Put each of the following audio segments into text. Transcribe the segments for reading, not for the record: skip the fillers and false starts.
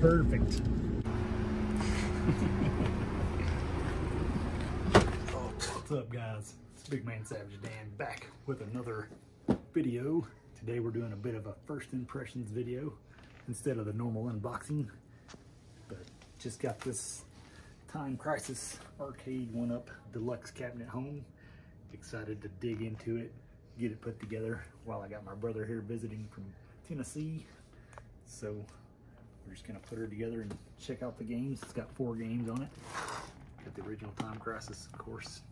Perfect. What's up, guys? It's Big Man Savage Dan back with another video. Today we're doing a bit of a first impressions video instead of the normal unboxing, but just got this Time Crisis Arcade 1-Up Deluxe cabinet home. Excited to dig into it, get it put together while I got my brother here visiting from Tennessee. So we're just gonna put her together and check out the games. It's got 4 games on it. Got the original Time Crisis, of course.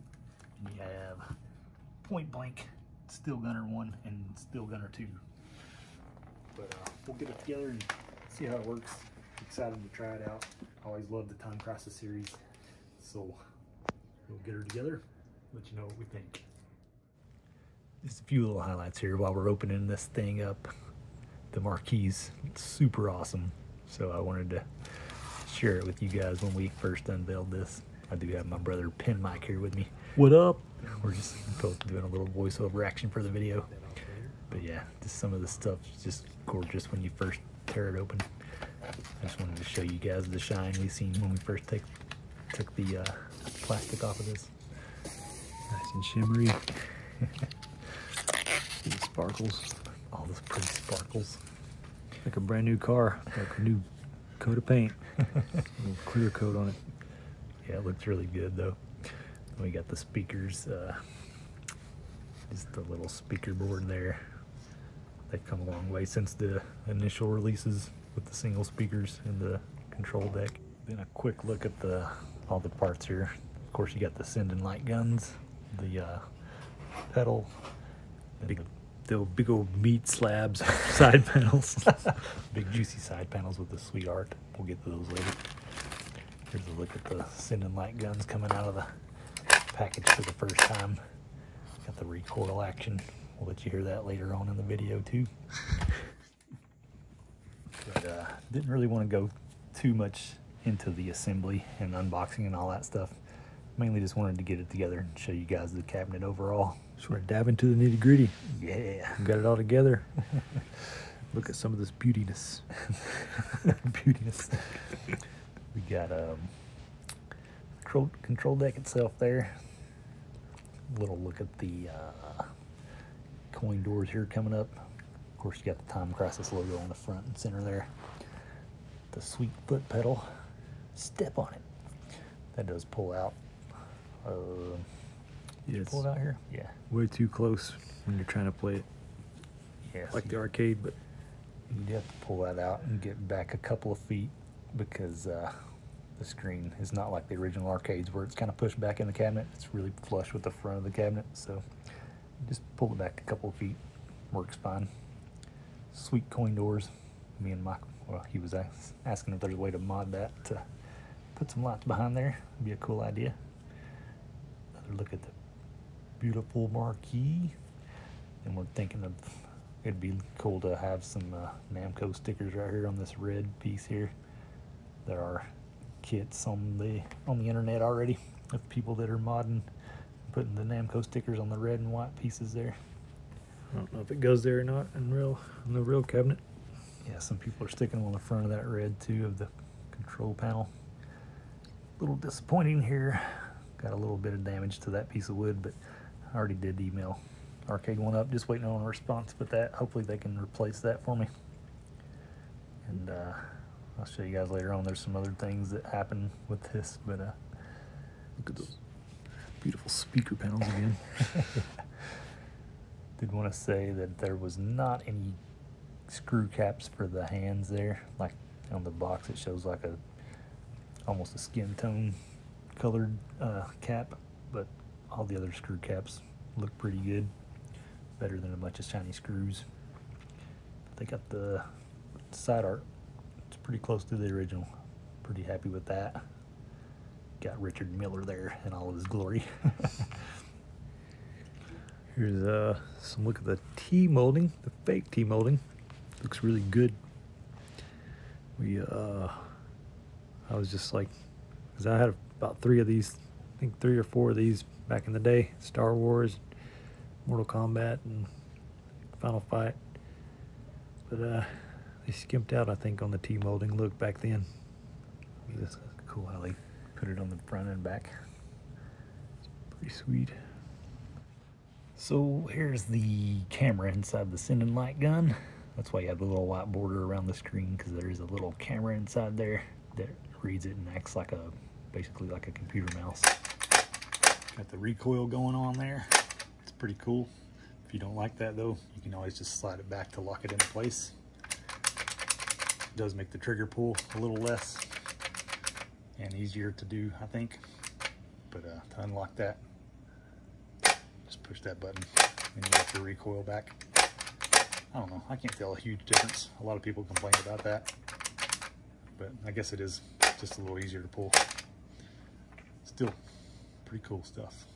And you have Point Blank, Steel Gunner 1, and Steel Gunner 2. But we'll get it together and see how it works. Excited to try it out. Always loved the Time Crisis series. So we'll get her together, let you know what we think. Just a few little highlights here while we're opening this thing up. The marquee's super awesome. So I wanted to share it with you guys when we first unveiled this. I do have my brother Pin Mike here with me. What up? We're just both doing a little voiceover action for the video. But yeah, just some of the stuff is just gorgeous when you first tear it open. I just wanted to show you guys the shine we seen when we first took the plastic off of this. Nice and shimmery. See the sparkles. All those pretty sparkles. Like a brand new car, like a new coat of paint. A little clear coat on it. Yeah, it looks really good though. We got the speakers, just the little speaker board there. They've come a long way since the initial releases with the single speakers and the control deck. Then a quick look at all the parts here. Of course, you got the Sinden light guns, the pedal, and the big old meat slabs side panels. Big juicy side panels with the sweet art. We'll get to those later. Here's a look at the Sinden light guns coming out of the package for the first time. Got the recoil action. We'll let you hear that later on in the video too. But didn't really want to go too much into the assembly and unboxing and all that stuff. Mainly just wanted to get it together and show you guys the cabinet overall. Just want to dive into the nitty gritty. Yeah. Got it all together. Look at some of this beautiness. Beautiness. We got control deck itself there. A little look at the coin doors here coming up. Of course, you got the Time Crisis logo on the front and center there. The sweet foot pedal. Step on it. That does pull out. Yeah, pull it out here? Yeah. Way too close when you're trying to play it. Yeah. Like the arcade, but you have to pull that out and get back a couple of feet because the screen is not like the original arcades where it's kind of pushed back in the cabinet. It's really flush with the front of the cabinet, so just pull it back a couple of feet. Works fine. Sweet coin doors. Me and Mike, well, he was asking if there's a way to mod that to put some lights behind there. It'd be a cool idea. Another look at the beautiful marquee. And we're thinking of, it'd be cool to have some Namco stickers right here on this red piece here. There are kits on the internet already of people that are modding, putting the Namco stickers on the red and white pieces there. I don't know if it goes there or not in the real cabinet. Yeah, some people are sticking them on the front of that red too of the control panel. A little disappointing here. Got a little bit of damage to that piece of wood, but I already did email Arcade 1-Up, just waiting on a response with that. Hopefully they can replace that for me. And I'll show you guys later on. There's some other things that happen with this, but look at those beautiful speaker panels again. Did want to say that there was not any screw caps for the hands there. Like on the box, it shows like almost a skin tone colored cap, but all the other screw caps look pretty good. Better than a bunch of shiny screws. They got the side art. It's pretty close to the original. Pretty happy with that. Got Richard Miller there in all of his glory. Here's some look at the T molding, the fake T molding. Looks really good. I was just like, because I about 3 of these, I think 3 or 4 of these back in the day. Star Wars, Mortal Kombat, and Final Fight. But they skimped out, I think, on the T-molding look back then. It's cool how they put it on the front and back. It's pretty sweet. So here's the camera inside the sending light gun. That's why you have the little white border around the screen, because there is a little camera inside there that reads it and acts like basically like a computer mouse. Got the recoil going on there. It's pretty cool. If you don't like that though, you can always just slide it back to lock it into place. It does make the trigger pull a little less and easier to do, I think. But to unlock that, just push that button and you get the recoil back. I don't know, I can't tell a huge difference. A lot of people complain about that, but I guess it is just a little easier to pull. Still pretty cool stuff.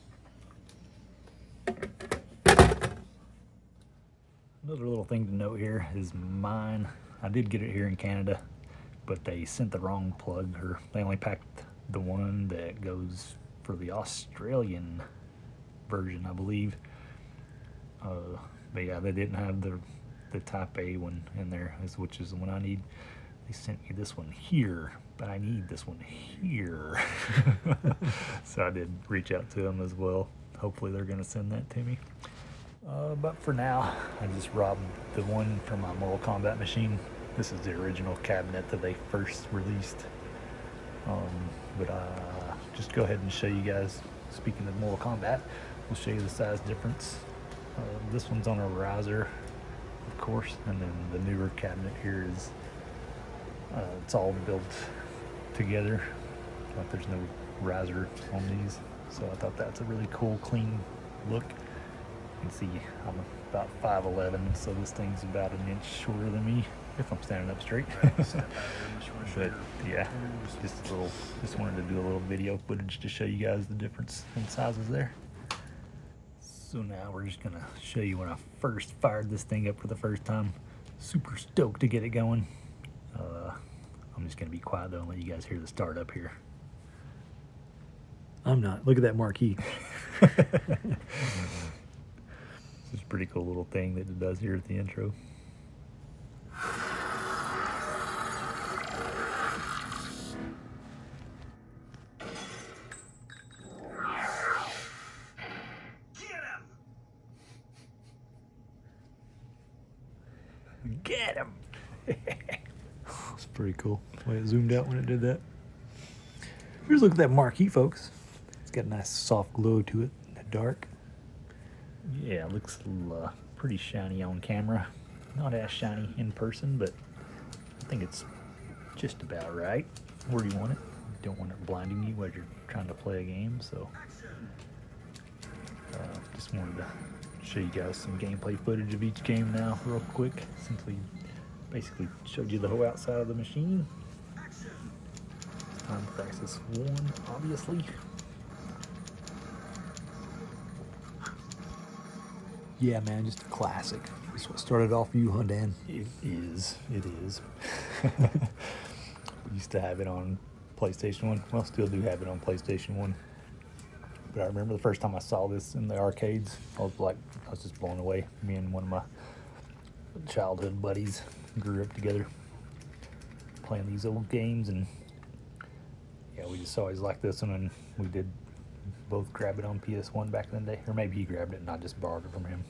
Another little thing to note here is mine. I did get it here in Canada, but they sent the wrong plug, or they only packed the one that goes for the Australian version, I believe. But yeah, they didn't have the Type A one in there, which is the one I need. They sent me this one here, but I need this one here. So I did reach out to them as well. Hopefully they're going to send that to me. But for now, I just robbed the one from my Mortal Kombat machine. This is the original cabinet that they first released. But just go ahead and show you guys, speaking of Mortal Kombat, we'll show you the size difference. This one's on a riser, of course, and then the newer cabinet here is it's all built together, like there's no riser on these. So I thought that's a really cool, clean look. You can see I'm about 5'11", so this thing's about an inch shorter than me if I'm standing up straight. But yeah, just wanted to do a little video footage to show you guys the difference in sizes there. So now we're just gonna show you when I first fired this thing up for the first time. Super stoked to get it going. I'm just gonna be quiet though and let you guys hear the start up here. I'm not. Look at that marquee. This is a pretty cool little thing that it does here at the intro. Get him! It's pretty cool the way it zoomed out when it did that. Here's a look at that marquee, folks. It's got a nice soft glow to it in the dark. Yeah, it looks pretty shiny on camera. Not as shiny in person, but I think it's just about right where you want it. You don't want it blinding you while you're trying to play a game, so just wanted to show you guys some gameplay footage of each game now real quick, since we basically showed you the whole outside of the machine. It's time for Crysis 1, obviously. Yeah, man, just a classic. This is what started off you, huh, Dan? It is. We used to have it on PlayStation 1. Well, still do have it on PlayStation 1. But I remember the first time I saw this in the arcades, I was just blown away. Me and one of my childhood buddies grew up together playing these old games, and yeah, we just always liked this one, and we did both grab it on PS1 back in the day. Or maybe he grabbed it and I just borrowed it from him.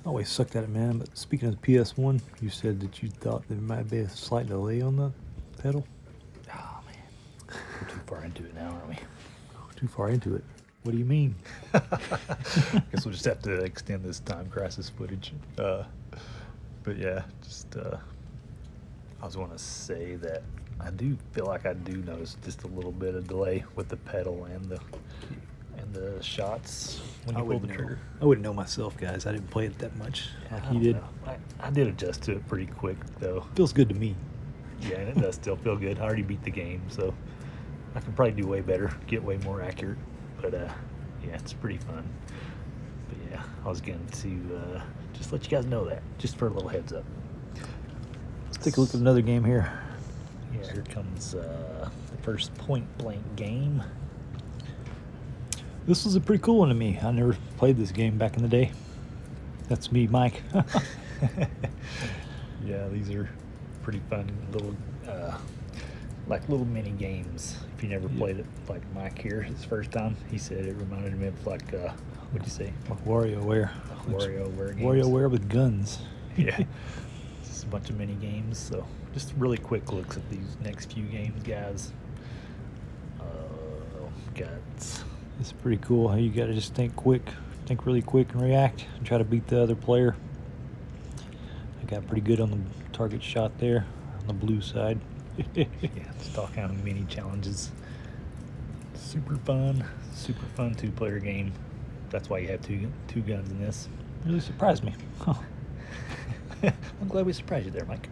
I always sucked at it, man. But speaking of the PS1, you said that you thought there might be a slight delay on the pedal. Oh, man. We're too far into it now, aren't we? Too far into it. What do you mean? Guess we'll just have to extend this Time Crysis footage. But yeah, just I was going to say that I do feel like I do notice just a little bit of delay with the pedal and the shots when you pull the trigger. I wouldn't know myself, guys. I didn't play it that much like you did. I did adjust to it pretty quick, though. Feels good to me. Yeah, and it does still feel good. I already beat the game, so I can probably do way better, get way more accurate. But yeah, it's pretty fun. But yeah, I was going to just let you guys know that, just for a little heads up. Let's take a look at another game here. Yeah, here comes the first Point Blank game. This was a pretty cool one to me. I never played this game back in the day. That's me, Mike. Yeah, these are pretty fun little, like little mini games. If you never played it, like Mike here, his first time, he said it reminded him of like, what'd you say? Like WarioWare. WarioWare games. WarioWare with guns. Yeah. Just a bunch of mini games. So just really quick looks at these next few games, guys. It's pretty cool how you got to just think really quick and react and try to beat the other player. I got pretty good on the target shot there on the blue side. Yeah, stock kind of mini challenges. Super fun two-player game. That's why you have two guns in this. Really surprised me. Huh. I'm glad we surprised you there, Mike.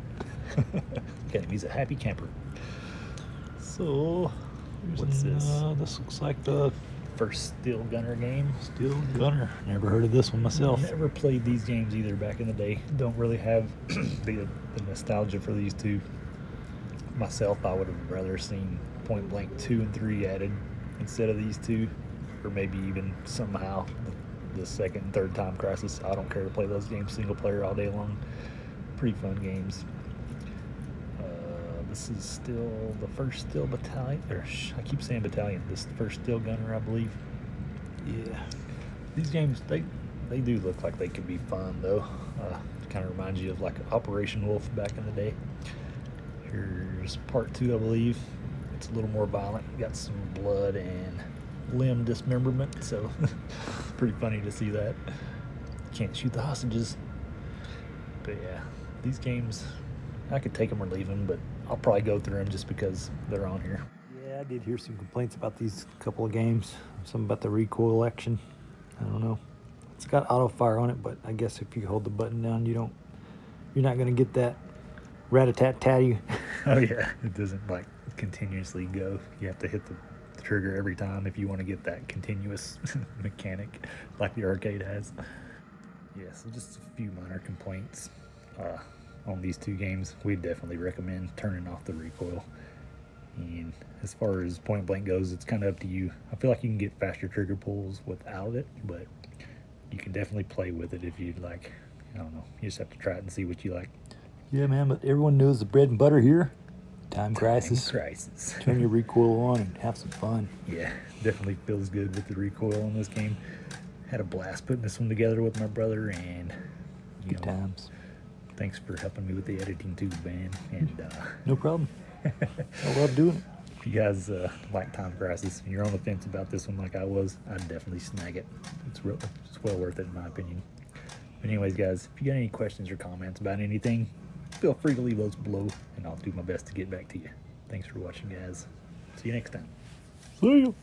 Okay, he's a happy camper. So, what's this? This looks like the first Steel Gunner game. Steel Gunner. Never heard of this one myself. Never played these games either back in the day. Don't really have the nostalgia for these two. Myself, I would have rather seen Point Blank 2 and 3 added instead of these two, or maybe even somehow the second and third Time Crisis. I don't care to play those games single player all day long. Pretty fun games. This is still the first Steel Battalion, or I keep saying battalion. This is the first Steel Gunner, I believe. Yeah. These games, they do look like they could be fun though. Kind of reminds you of like Operation Wolf back in the day. Here's part 2, I believe. It's a little more violent. Got some blood and limb dismemberment, so pretty funny to see that. Can't shoot the hostages. But yeah, these games, I could take them or leave them, but I'll probably go through them just because they're on here. Yeah, I did hear some complaints about these couple of games. Something about the recoil action. I don't know. It's got auto fire on it, but I guess if you hold the button down, you're not gonna get that rat-a-tat-tat-you. Oh yeah, it doesn't like continuously go. You have to hit the trigger every time if you want to get that continuous mechanic like the arcade has. Yeah, so just a few minor complaints on these two games. We'd definitely recommend turning off the recoil. And as far as Point Blank goes, it's kind of up to you. I feel like you can get faster trigger pulls without it, but you can definitely play with it if you'd like. I don't know. You just have to try it and see what you like. Yeah, man, but everyone knows the bread and butter here. Time Crisis. Turn your recoil on and have some fun. Yeah, definitely feels good with the recoil on this game. Had a blast putting this one together with my brother, and good times. Thanks for helping me with the editing too, man. And no problem. I love doing it. If you guys like Time Crisis and you're on the fence about this one like I was, I'd definitely snag it. It's well worth it in my opinion. But anyways, guys, if you got any questions or comments about anything, feel free to leave those below, and I'll do my best to get back to you. Thanks for watching, guys. See you next time. See you.